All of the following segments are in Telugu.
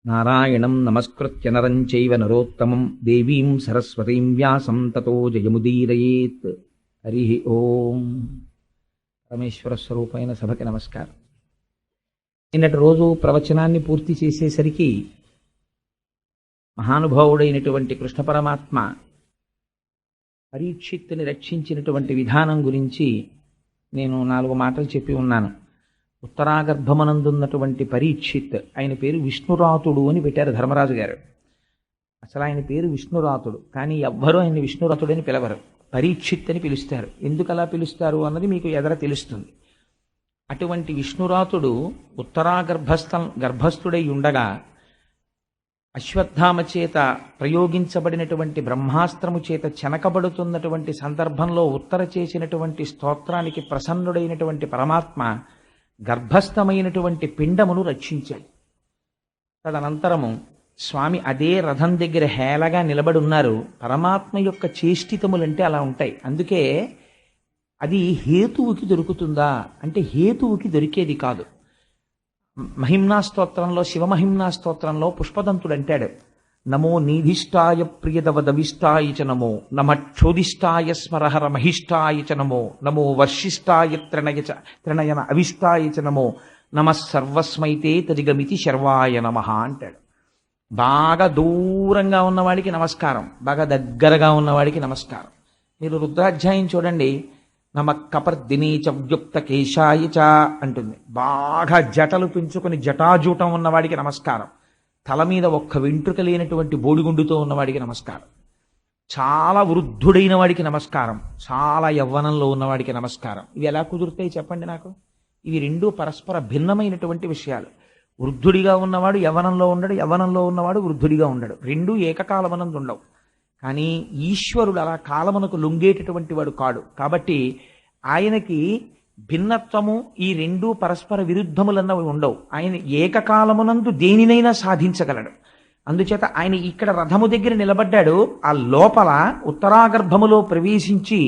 నారాయణం నమస్కృత్య నరం చైవ నరోత్తమం దేవీం సరస్వతీం వ్యాసం తతో జయముదీరయేత్. హరి ఓం. పరమేశ్వర స్వరూపమైన సభకి నమస్కారం. నిన్నటి రోజు ప్రవచనాన్ని పూర్తి చేసేసరికి మహానుభావుడైనటువంటి కృష్ణ పరమాత్మ పరీక్షిత్తుని రక్షించినటువంటి విధానం గురించి నేను 4 మాటలు చెప్పి ఉన్నాను. ఉత్తరాగర్భమనందున్నటువంటి పరీక్షిత్, ఆయన పేరు విష్ణురాతుడు అని పెట్టారు ధర్మరాజు గారు. అసలు ఆయన పేరు విష్ణురాతుడు, కానీ ఎవ్వరూ ఆయన్ని విష్ణురాతుడని పిలవరు, పరీక్షిత్ అని పిలుస్తారు. ఎందుకు అలా పిలుస్తారు అన్నది మీకు ఎదర తెలుస్తుంది. అటువంటి విష్ణురాతుడు గర్భస్థుడై ఉండగా అశ్వత్థామ చేత ప్రయోగించబడినటువంటి బ్రహ్మాస్త్రము చేత చెనకబడుతున్నటువంటి సందర్భంలో ఉత్తర చేసినటువంటి స్తోత్రానికి ప్రసన్నుడైనటువంటి పరమాత్మ గర్భస్థమైనటువంటి పిండమును రక్షించాడు. తదనంతరము స్వామి అదే రథం దగ్గర హేళగా నిలబడి ఉన్నారు. పరమాత్మ యొక్క చేష్టితములంటే అలా ఉంటాయి. అందుకే అది హేతువుకి దొరుకుతుందా అంటే హేతువుకి దొరికేది కాదు. మహిమ్నా స్తోత్రంలో, శివమహిమ్నా స్తోత్రంలో పుష్పదంతుడు అంటాడు, నమో నీధిష్టాయ ప్రియదవదవిష్టాయ చ నమో, నమక్షోదిష్టాయ స్మరహర మహిష్టాయ చ నమో, నమో వర్షిష్టాయ త్రినయన అవిష్టాయ చ నమో, నమః సర్వస్మైతే తదిగమితి శర్వాయ నమః అంటాడు. బాగా దూరంగా ఉన్నవాడికి నమస్కారం, బాగా దగ్గరగా ఉన్నవాడికి నమస్కారం. మీరు రుద్రాధ్యాయం చూడండి, నమ కపర్దినీ చ వ్యుక్త కేశాయ చ అంటుంది. బాగా జటలు పెంచుకొని జటాజూటం ఉన్నవాడికి నమస్కారం. తల మీద ఒక్క వెంట్రుక లేనటువంటి బోడిగుండుతో ఉన్నవాడికి నమస్కారం. చాలా వృద్ధుడైన వాడికి నమస్కారం, చాలా యవ్వనంలో ఉన్నవాడికి నమస్కారం. ఇవి ఎలా కుదురుతాయి చెప్పండి నాకు? ఇవి రెండూ పరస్పర భిన్నమైనటువంటి విషయాలు. వృద్ధుడిగా ఉన్నవాడు యవ్వనంలో ఉండడు, యవ్వనంలో ఉన్నవాడు వృద్ధుడిగా ఉండడు. రెండూ ఏకకాలమనందు ఉండవు. కానీ ఈశ్వరుడు అలా కాలమునకు లొంగేటటువంటి వాడు కాడు. కాబట్టి ఆయనకి భిన్నత్వము, ఈ రెండూ పరస్పర విరుద్ధములన్నవి ఉండవు. ఆయన ఏకకాలమునందు దేనినైనా సాధించగలడు. అందుచేత ఆయన ఇక్కడ రథము దగ్గర నిలబడ్డాడు. ఆ లోపల ఉత్తరాగర్భములో ప్రవేశించి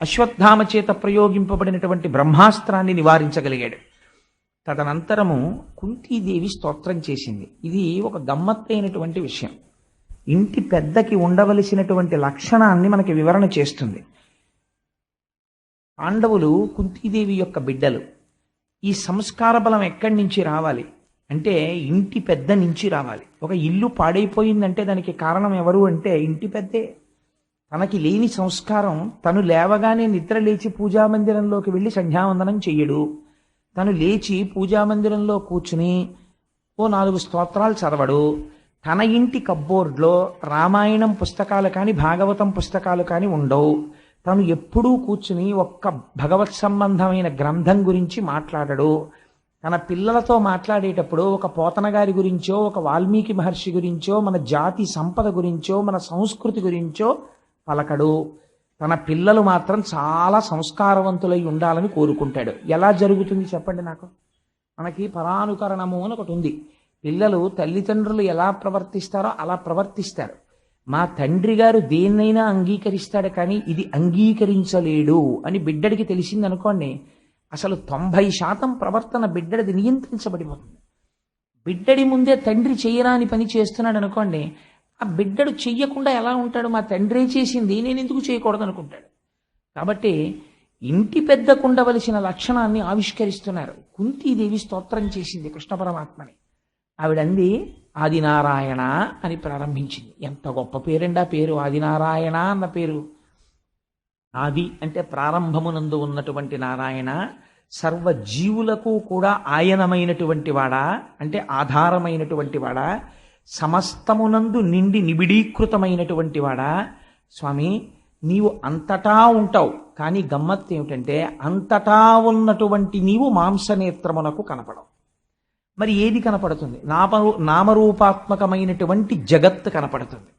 అశ్వత్థామ చేత ప్రయోగింపబడినటువంటి బ్రహ్మాస్త్రాన్ని నివారించగలిగాడు. తదనంతరము కుంతీదేవి స్తోత్రం చేసింది. ఇది ఒక గమ్మత్తైనటువంటి విషయం. ఇంటి పెద్దకి ఉండవలసినటువంటి లక్షణాన్ని మనకి వివరణ చేస్తుంది. పాండవులు కుంతీదేవి యొక్క బిడ్డలు. ఈ సంస్కార బలం ఎక్కడి నుంచి రావాలి అంటే ఇంటి పెద్ద నుంచి రావాలి. ఒక ఇల్లు పాడైపోయిందంటే దానికి కారణం ఎవరు అంటే ఇంటి పెద్దే. తనకి లేని సంస్కారం, తను లేవగానే నిద్ర లేచి పూజామందిరంలోకి వెళ్ళి సంధ్యావందనం చెయ్యడు. తను లేచి పూజామందిరంలో కూర్చుని ఓ 4 స్తోత్రాలు చదవడు. తన ఇంటి కబ్బోర్డ్లో రామాయణం పుస్తకాలు కానీ భాగవతం పుస్తకాలు కానీ ఉండవు. తను ఎప్పుడూ కూర్చుని ఒక్క భగవత్ సంబంధమైన గ్రంథం గురించి మాట్లాడడు. తన పిల్లలతో మాట్లాడేటప్పుడు ఒక పోతన గారి గురించో, ఒక వాల్మీకి మహర్షి గురించో, మన జాతి సంపద గురించో, మన సంస్కృతి గురించో పలకడు. తన పిల్లలు మాత్రం చాలా సంస్కారవంతులై ఉండాలని కోరుకుంటాడు. ఎలా జరుగుతుంది చెప్పండి నాకు? మనకి పరానుకరణము అని ఒకటి ఉంది. పిల్లలు తల్లిదండ్రులు ఎలా ప్రవర్తిస్తారో అలా ప్రవర్తిస్తారు. మా తండ్రి గారు దేన్నైనా అంగీకరిస్తాడు, కానీ ఇది అంగీకరించలేడు అని బిడ్డడికి తెలిసిందనుకోండి, అసలు 90% ప్రవర్తన బిడ్డడిది నియంత్రించబడిపోతుంది. బిడ్డడి ముందే తండ్రి చెయ్యరాని పని చేస్తున్నాడు అనుకోండి, ఆ బిడ్డడు చెయ్యకుండా ఎలా ఉంటాడు? మా తండ్రే చేసింది నేను ఎందుకు చేయకూడదు అనుకుంటాడు. కాబట్టి ఇంటి పెద్దకుండవలసిన లక్షణాన్ని ఆవిష్కరిస్తున్నారు. కుంతీదేవి స్తోత్రం చేసింది కృష్ణ పరమాత్మని. ఆవిడంది ఆదినారాయణ అని ప్రారంభించింది. ఎంత గొప్ప పేరండి ఆ పేరు, ఆదినారాయణ అన్న పేరు. ఆది అంటే ప్రారంభమునందు ఉన్నటువంటి నారాయణ, సర్వజీవులకు కూడా ఆయనమైనటువంటి వాడా అంటే ఆధారమైనటువంటి వాడా, సమస్తమునందు నిండి నిబిడీకృతమైనటువంటి వాడా. స్వామి, నీవు అంతటా ఉంటావు, కానీ గమ్మత్తు ఏమిటంటే అంతటా ఉన్నటువంటి నీవు మాంసనేత్రమునకు కనపడవు. మరి ఏది కనపడుతుంది? నామరూపాత్మకమైనటువంటి జగత్తు కనపడుతుంది.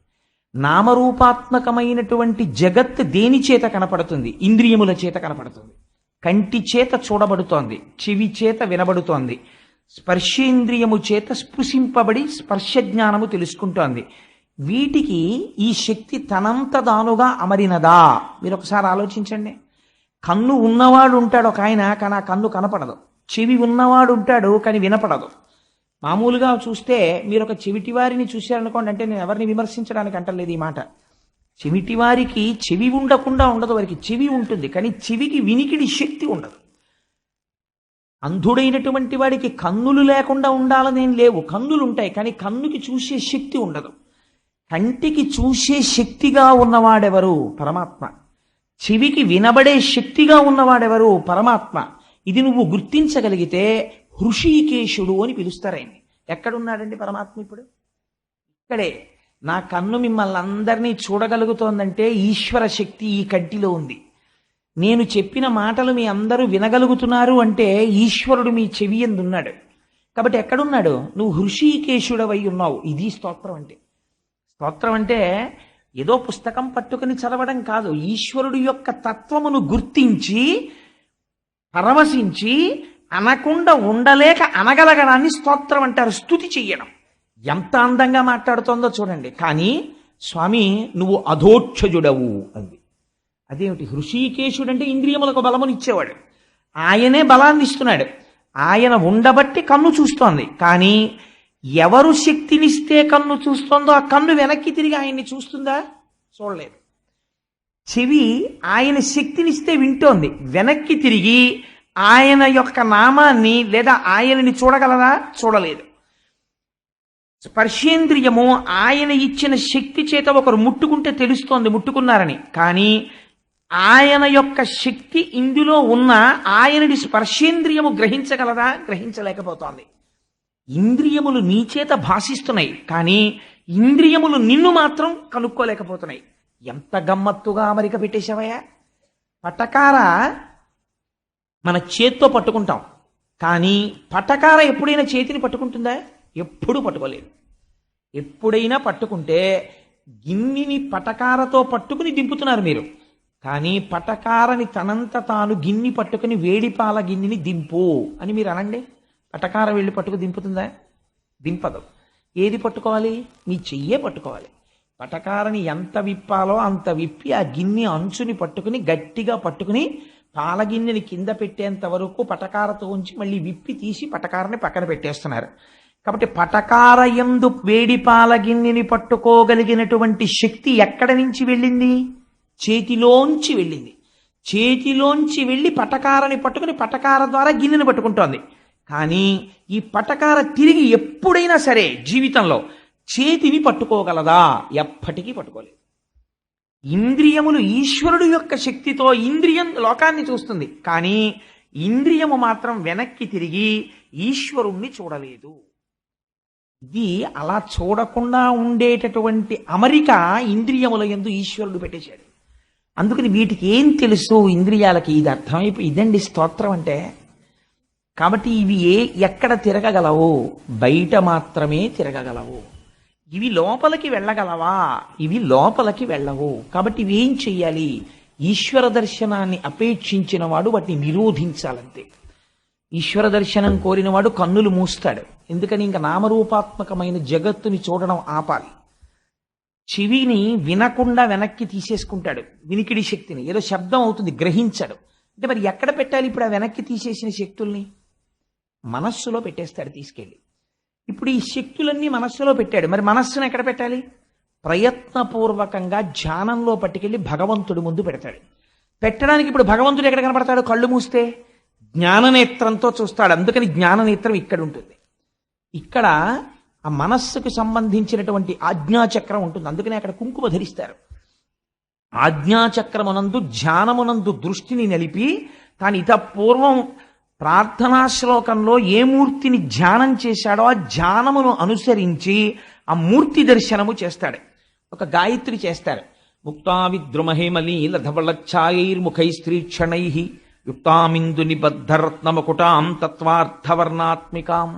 నామరూపాత్మకమైనటువంటి జగత్ దేని చేత కనపడుతుంది? ఇంద్రియముల చేత కనపడుతుంది. కంటి చేత చూడబడుతోంది, చెవి చేత వినబడుతోంది, స్పర్శేంద్రియము చేత స్పృశింపబడి స్పర్శ జ్ఞానము తెలుసుకుంటోంది. వీటికి ఈ శక్తి తనంత దానుగా అమరినదా? మీరు ఒకసారి ఆలోచించండి. కన్ను ఉన్నవాడు ఉంటాడు ఒక ఆయన, కానీ ఆ కన్ను కనపడదు. చెవి ఉన్నవాడు ఉంటాడు, కానీ వినపడదు. మామూలుగా చూస్తే మీరు ఒక చెవిటివారిని చూశారనుకోండి, అంటే నేను ఎవరిని విమర్శించడానికి అంటలేదు ఈ మాట. చెవిటివారికి చెవి ఉండకుండా ఉండదు, వారికి చెవి ఉంటుంది, కానీ చెవికి వినికిడి శక్తి ఉండదు. అంధుడైనటువంటి వాడికి కన్నులు లేకుండా ఉండాలనేం లేవు, కన్నులు ఉంటాయి, కానీ కన్నుకి చూసే శక్తి ఉండదు. కంటికి చూసే శక్తిగా ఉన్నవాడెవరు? పరమాత్మ. చెవికి వినబడే శక్తిగా ఉన్నవాడెవరు? పరమాత్మ. ఇది నువ్వు గుర్తించగలిగితే హృషీకేశుడు అని పిలుస్తారు ఆయన్ని. ఎక్కడున్నాడండి పరమాత్మ ఇప్పుడు? ఇక్కడే. నా కన్ను మిమ్మల్ని అందరినీ చూడగలుగుతోందంటే ఈశ్వర శక్తి ఈ కంటిలో ఉంది. నేను చెప్పిన మాటలు మీ అందరూ వినగలుగుతున్నారు అంటే ఈశ్వరుడు మీ చెవి యందు ఉన్నాడు. కాబట్టి ఎక్కడున్నాడు? నువ్వు హృషీకేశుడవై ఉన్నావు. ఇది స్తోత్రం అంటే. స్తోత్రం అంటే ఏదో పుస్తకం పట్టుకుని చదవడం కాదు, ఈశ్వరుడు యొక్క తత్వమును గుర్తించి పరవశించి అనకుండా ఉండలేక అనగలగడాన్ని స్తోత్రం అంటారు. స్తుతి చెయ్యడం. ఎంత అందంగా మాట్లాడుతోందో చూడండి. కానీ స్వామి నువ్వు అధోక్షజుడవు అంది. అదేమిటి? హృషీకేశుడు అంటే ఇంద్రియములకు బలమునిచ్చేవాడు, ఆయనే బలాన్ని ఇస్తున్నాడు. ఆయన ఉండబట్టి కన్ను చూస్తోంది. కానీ ఎవరు శక్తినిస్తే కన్ను చూస్తోందో ఆ కన్ను వెనక్కి తిరిగి ఆయన్ని చూస్తుందా? చూడలేదు. చెవి ఆయన శక్తినిస్తే వింటోంది, వెనక్కి తిరిగి ఆయన యొక్క నామాన్ని లేదా ఆయనని చూడగలదా? చూడలేదు. స్పర్శేంద్రియము ఆయన ఇచ్చిన శక్తి చేత ఒకరు ముట్టుకుంటే తెలుస్తోంది ముట్టుకున్నారని, కానీ ఆయన యొక్క శక్తి ఇందులో ఉన్న ఆయనని స్పర్శేంద్రియము గ్రహించగలదా? గ్రహించలేకపోతోంది. ఇంద్రియములు నీ చేత భాషిస్తున్నాయి, కానీ ఇంద్రియములు నిన్ను మాత్రం కనుక్కోలేకపోతున్నాయి. ఎంత గమ్మత్తుగా అమరిక పెట్టేశావయ్యా! పటకార మన చేత్తో పట్టుకుంటాం, కానీ పటకార ఎప్పుడైనా చేతిని పట్టుకుంటుందా? ఎప్పుడూ పట్టుకోలేదు. ఎప్పుడైనా పట్టుకుంటే గిన్నెని పటకారతో పట్టుకుని దింపుతున్నారు మీరు, కానీ పటకారని తనంత తాను గిన్నె పట్టుకుని వేడిపాల గిన్నెని దింపు అని మీరు అనండి. పటకార వెళ్ళి పట్టుకు దింపుతుందా? దింపదు. ఏది పట్టుకోవాలి? మీ చెయ్యే పట్టుకోవాలి. పటకారని ఎంత విప్పాలో అంత విప్పి ఆ గిన్నె అంచుని పట్టుకుని గట్టిగా పట్టుకుని పాల గిన్నెని కింద పెట్టేంత వరకు పటకారతో ఉంచి మళ్ళీ విప్పి తీసి పటకారని పక్కన పెట్టేస్తున్నారు. కాబట్టి పటకార యందు వేడి పాల గిన్నెని పట్టుకోగలిగినటువంటి శక్తి ఎక్కడి నుంచి వెళ్ళింది? చేతిలోంచి వెళ్ళింది. చేతిలోంచి వెళ్ళి పటకారని పట్టుకుని పటకార ద్వారా గిన్నెని పట్టుకుంటోంది. కానీ ఈ పటకార తిరిగి ఎప్పుడైనా సరే జీవితంలో చేతిని పట్టుకోగలదా? ఎప్పటికీ పట్టుకోలేదు. ఇంద్రియములు ఈశ్వరుడు యొక్క శక్తితో ఇంద్రియం లోకాన్ని చూస్తుంది, కానీ ఇంద్రియము మాత్రం వెనక్కి తిరిగి ఈశ్వరుణ్ణి చూడలేదు. ఇది అలా చూడకుండా ఉండేటటువంటి అమరిక ఇంద్రియముల యందు ఈశ్వరుడు పెట్టేశాడు. అందుకని వీటికి ఏం తెలుసు ఇంద్రియాలకి? ఇది అర్థమైపోయి ఇదండి స్తోత్రం అంటే. కాబట్టి ఇవి ఎక్కడ తిరగగలవు? బయట మాత్రమే తిరగగలవు. ఇవి లోపలికి వెళ్ళగలవా? ఇవి లోపలికి వెళ్ళవు. కాబట్టి ఇవి ఏం చెయ్యాలి? ఈశ్వర దర్శనాన్ని అపేక్షించిన వాడు వాటిని నిరోధించాలంతే. ఈశ్వర దర్శనం కోరిన వాడు కన్నులు మూస్తాడు. ఎందుకని? ఇంకా నామరూపాత్మకమైన జగత్తుని చూడడం ఆపాలి. చెవిని వినకుండా వెనక్కి తీసేసుకుంటాడు, వినికిడి శక్తిని. ఏదో శబ్దం అవుతుంది, గ్రహించాడు. అంటే మరి ఎక్కడ పెట్టాలి ఇప్పుడు ఆ వెనక్కి తీసేసిన శక్తుల్ని? మనస్సులో పెట్టేస్తాడు తీసుకెళ్ళి. ఇప్పుడు ఈ శక్తులన్నీ మనస్సులో పెట్టాడు, మరి మనస్సును ఎక్కడ పెట్టాలి? ప్రయత్నపూర్వకంగా ధ్యానంలో పట్టుకెళ్ళి భగవంతుడి ముందు పెడతాడు. పెట్టడానికి ఇప్పుడు భగవంతుడు ఎక్కడ కనపడతాడు? కళ్ళు మూస్తే జ్ఞాననేత్రంతో చూస్తాడు. అందుకని జ్ఞాననేత్రం ఇక్కడ ఉంటుంది. ఇక్కడ ఆ మనస్సుకు సంబంధించినటువంటి ఆజ్ఞాచక్రం ఉంటుంది. అందుకని అక్కడ కుంకుమ ధరిస్తారు. ఆజ్ఞాచక్రమునందు ధ్యానమునందు దృష్టిని నిలిపి తాను ఇత పూర్వం ప్రార్థనా శ్లోకంలో ఏ మూర్తిని ధ్యానం చేశాడో ఆ ధ్యానమును అనుసరించి ఆ మూర్తి దర్శనము చేస్తాడు. ఒక గాయత్రి చేస్తారు. ముక్తా విద్రుమహేమలీలధవళఛాయైర్ముఖై స్త్రీక్షణై యుక్తామిందు నిబద్ధరత్నమకుటాం తత్వార్థవర్ణాత్మికాం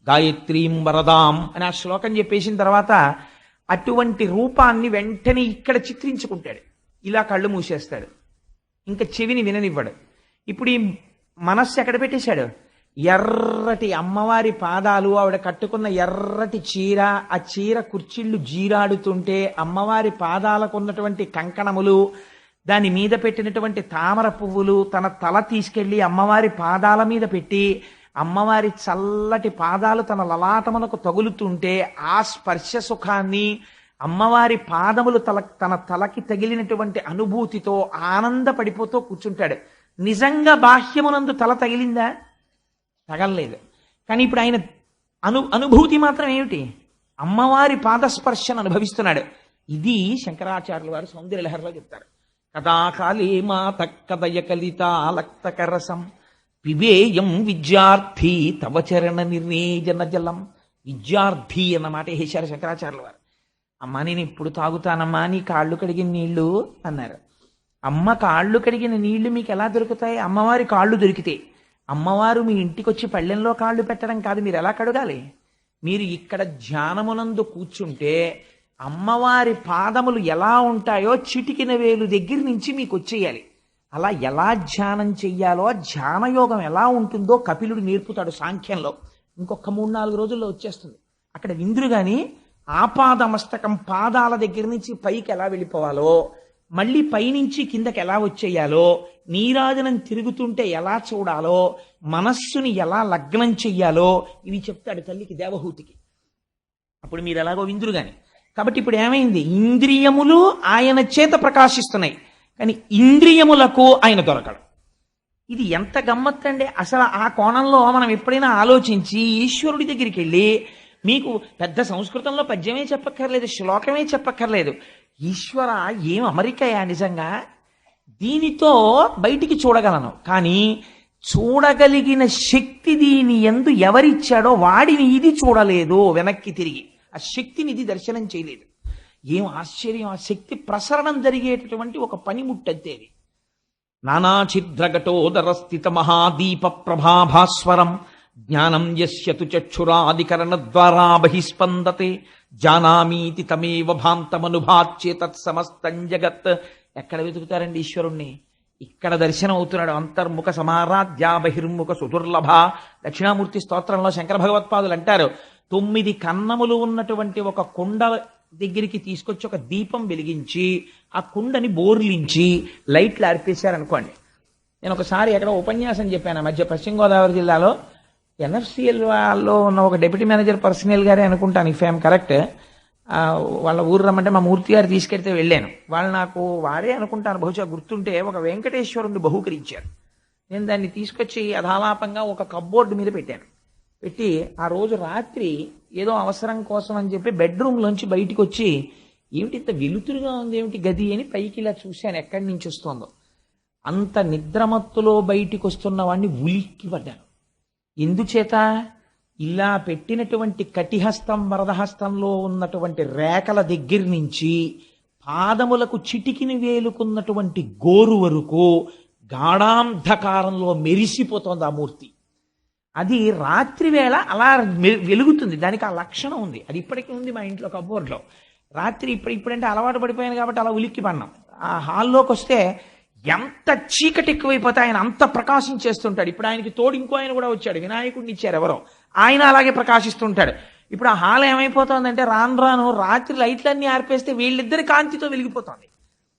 గాయత్రీం వరదాం అని ఆ శ్లోకం చెప్పేసిన తర్వాత అటువంటి రూపాన్ని వెంటనే ఇక్కడ చిత్రించుకుంటాడు. ఇలా కళ్ళు మూసేస్తాడు, ఇంకా చెవిని విననివ్వడు. ఇప్పుడు ఈ మనస్సు ఎక్కడ పెట్టేశాడు? ఎర్రటి అమ్మవారి పాదాలు, ఆవిడ కట్టుకున్న ఎర్రటి చీర, ఆ చీర కుర్చీళ్ళు జీరాడుతుంటే అమ్మవారి పాదాలకు ఉన్నటువంటి కంకణములు, దాని మీద పెట్టినటువంటి తామర పువ్వులు, తన తల తీసుకెళ్లి అమ్మవారి పాదాల మీద పెట్టి అమ్మవారి చల్లటి పాదాలు తన లలాటములకు తగులుతుంటే ఆ స్పర్శ సుఖాన్ని, అమ్మవారి పాదములు తన తలకి తగిలినటువంటి అనుభూతితో ఆనందపడిపోతూ కూర్చుంటాడు. నిజంగా బాహ్యమునందు తల తగిలిందా? తగలలేదు. కానీ ఇప్పుడు ఆయన అనుభూతి మాత్రం ఏమిటి? అమ్మవారి పాదస్పర్శను అనుభవిస్తున్నాడు. ఇది శంకరాచార్యుల వారు సౌందర్యలహరిలో చెప్తారు. కథాకాళీ మాత కదయ కలితాలక్తకరసం పిబేయం విద్యార్థి తవ చరణ నిర్ణేజన జలం. విద్యార్థి అన్నమాట వేశారు శంకరాచార్యుల వారు. అమ్మ నేను ఇప్పుడు తాగుతానమ్మా నీ కాళ్ళు కడిగిన నీళ్లు అన్నారు. అమ్మ కాళ్ళు కడిగిన నీళ్లు మీకు ఎలా దొరుకుతాయి? అమ్మవారి కాళ్ళు దొరికితే. అమ్మవారు మీ ఇంటికి వచ్చి పళ్ళెంలో కాళ్ళు పెట్టడం కాదు, మీరు ఎలా కడగాలి? మీరు ఇక్కడ ధ్యానమునందు కూర్చుంటే అమ్మవారి పాదములు ఎలా ఉంటాయో చిటికిన వేలు దగ్గర నుంచి మీకు వచ్చేయాలి. అలా ఎలా ధ్యానం చెయ్యాలో, ధ్యానయోగం ఎలా ఉంటుందో కపిలుడు నేర్పుతాడు సాంఖ్యంలో. ఇంకొక 3-4 రోజుల్లో వచ్చేస్తుంది. అక్కడ విందురు గాని ఆపాదమస్తకం పాదాల దగ్గర నుంచి పైకి ఎలా వెళ్ళిపోవాలో, మళ్ళీ పైనుంచి కిందకి ఎలా వచ్చేయాలో, నీరాజనం తిరుగుతుంటే ఎలా చూడాలో, మనస్సుని ఎలా లగ్నం చెయ్యాలో ఇవి చెప్తాడు తల్లికి దేవహూతికి. అప్పుడు మీరు ఎలాగో విందురు గాని. కాబట్టి ఇప్పుడు ఏమైంది? ఇంద్రియములు ఆయన చేత ప్రకాశిస్తున్నాయి, కానీ ఇంద్రియములకు ఆయన దొరకడు. ఇది ఎంత గమ్మత్తండి! అసలు ఆ కోణంలో మనం ఎప్పుడైనా ఆలోచించి ఈశ్వరుడి దగ్గరికి వెళ్ళి, మీకు పెద్ద సంస్కృతంలో పద్యమే చెప్పక్కర్లేదు, శ్లోకమే చెప్పక్కర్లేదు, ఈశ్వర ఏం అమరికయా నిజంగా, దీనితో బయటికి చూడగలను, కానీ చూడగలిగిన శక్తి దీని యందు ఎవరిచ్చాడో వాడిని ఇది చూడలేదు, వెనక్కి తిరిగి ఆ శక్తిని ఇది దర్శనం చేయలేదు. ఏం ఆశ్చర్యం! ఆ శక్తి ప్రసరణం జరిగేటటువంటి ఒక పనిముట్టంతేది. నానాఛిద్రఘటోదర స్థిత మహాదీప ప్రభాభాస్వరం జ్ఞానం యస్యతు చక్షురాదికరణ ద్వారా బహిస్పందతే జానామీతి తమేవ భాంతమనుభాచ్యే తత్సమస్తం జగత్. ఎక్కడ వెతుకుతారండి ఈశ్వరుణ్ణి? ఇక్కడ దర్శనం అవుతున్నాడు. అంతర్ముఖ సమారాధ్య బహిర్ముఖ సుదుర్లభ. దక్షిణామూర్తి స్తోత్రంలో శంకర భగవత్పాదులు అంటారు, 9 కన్నములు ఉన్నటువంటి ఒక కుండ దగ్గరికి తీసుకొచ్చి ఒక దీపం వెలిగించి ఆ కుండని బోర్లించి లైట్లు ఆర్పేశారనుకోండి. నేను ఒకసారి ఎక్కడ ఉపన్యాసం చెప్పాను మధ్య పశ్చిమ గోదావరి జిల్లాలో. ఎన్ఎఫ్సిఎల్ లో ఉన్న ఒక డెప్యూటీ మేనేజర్ పర్సనల్ గారే అనుకుంటాను, ఇఫ్ ఐఎమ్ కరెక్ట్. వాళ్ళ ఊరు రమ్మంటే మా మూర్తి గారు తీసుకెళ్తే వెళ్ళాను. వాళ్ళు నాకు వారే అనుకుంటాను, బహుశా గుర్తుంటే, ఒక వెంకటేశ్వరుని బహూకరించారు. నేను దాన్ని తీసుకొచ్చి అధాలాపంగా ఒక కప్బోర్డు మీద పెట్టాను. పెట్టి ఆ రోజు రాత్రి ఏదో అవసరం కోసం అని చెప్పి బెడ్రూమ్లోంచి బయటికి వచ్చి, ఏమిటి ఇంత వెలుతురుగా ఉంది ఏమిటి గది అని పైకి ఇలా చూశాను ఎక్కడి నుంచి వస్తుందో. అంత నిద్రమత్తులో బయటికి వస్తున్న వాడిని ఉలిక్కి పడ్డాను. ఎందుచేత? ఇలా పెట్టినటువంటి కటిహస్తం వరదహస్తంలో ఉన్నటువంటి రేఖల దగ్గర నుంచి పాదములకు చిటికిని వేలుకున్నటువంటి గోరు వరకు గాఢాంధకారంలో మెరిసిపోతోంది ఆ మూర్తి. అది రాత్రి వేళ అలా వెలుగుతుంది, దానికి ఆ లక్షణం ఉంది. అది ఇప్పటికీ ఉంది మా ఇంట్లో కబోర్డ్లో. రాత్రి ఇప్పుడంటే అలవాటు పడిపోయాను కాబట్టి అలా ఉలిక్కి పడినాం. ఆ హాల్లోకి వస్తే ఎంత చీకటి ఎక్కువైపోతే ఆయన అంత ప్రకాశించేస్తుంటాడు. ఇప్పుడు ఆయనకి తోడు ఇంకో ఆయన కూడా వచ్చాడు, వినాయకుడిని ఇచ్చారు ఎవరో, ఆయన అలాగే ప్రకాశిస్తుంటాడు. ఇప్పుడు ఆ హాల్ ఏమైపోతుందంటే రాను రాను రాత్రి లైట్లన్నీ ఆర్పేస్తే వీళ్ళిద్దరి కాంతితో వెలిగిపోతుంది.